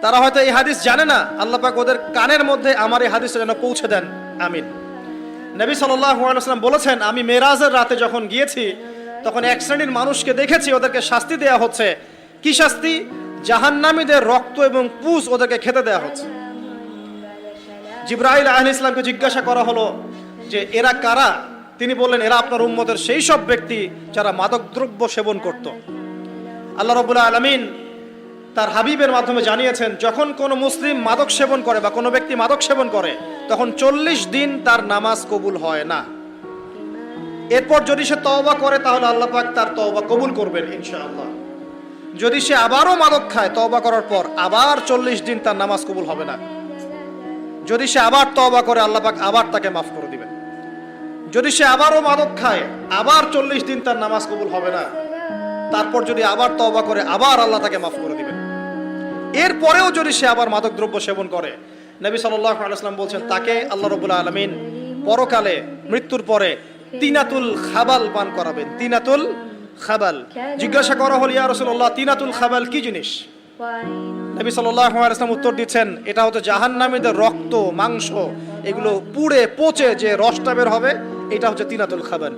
তারা হয়তো এই হাদিস জানে না, আল্লাহ পাক ওদের কানের মধ্যে আমার এই হাদিসটা যেন পৌঁছে দেন, আমিন। নবী সাল্লাল্লাহু আলাইহি ওয়াসাল্লাম বলেছেন, আমি মেরাজের রাতে যখন গিয়েছি তখন এক শ্রেণীর মানুষকে দেখেছি, ওদেরকে শাস্তি দেয়া হচ্ছে। কি শাস্তি? জাহান্নামীদের রক্ত এবং পুঁজ ওদেরকে খেতে দেয়া হচ্ছে। জিবরাইল আলাইহিস সালামকে জিজ্ঞাসা করা হলো যে এরা কারা? তিনি বললেন, এরা আপনার উম্মতের সেই সব ব্যক্তি যারা মাদকদ্রব্য সেবন করত। আল্লাহ রাব্বুল আলামিন তার হাবিবের মাধ্যমে জানিয়েছেন, যখন কোনো মুসলিম মাদক সেবন করে বা কোনো ব্যক্তি মাদক সেবন করে তখন 40 দিন তার নামাজ কবুল হয় না। এরপর যদি সে তওবা করে তাহলে আল্লাহ পাক তার তওবা কবুল করবেন ইনশাআল্লাহ। যদি সে আবারও মাদক খায় তওবা করার পর, আবার 40 দিন তার নামাজ কবুল হবে না। যদি সে আবার তওবা করে আল্লাহ পাক আবার তাকে মাফ করে দিবেন। যদি সে আবারও মাদক খায় আবার 40 দিন তার নামাজ কবুল হবে না। তারপর যদি আবার তওবা করে আবার আল্লাহ তাকে মাফ করে দিবেন। এরপরেও যদি সে আবার মাদক দ্রব্য সেবন করে, নবী সাল্লাল্লাহু আলাইহি ওয়াসাল্লাম বলছেন তাকে আল্লাহ রাব্বুল আলামিন পরকালে মৃত্যুর পরে তিনাতুল খাবাল পান করাবেন। তিনাতুল খাবাল। জিজ্ঞাসা করা হল, ইয়া রাসূলুল্লাহ, তিনাতুল খাবাল কি জিনিস? নবী সাল্লাল্লাহু আলাইহি ওয়াসাল্লাম উত্তর দিচ্ছেন, এটা হচ্ছে জাহান্নামীদের রক্ত, মাংস, এগুলো পুড়ে পচে যে রসটা বের হবে, এটা হচ্ছে তিনাতুল খাবাল।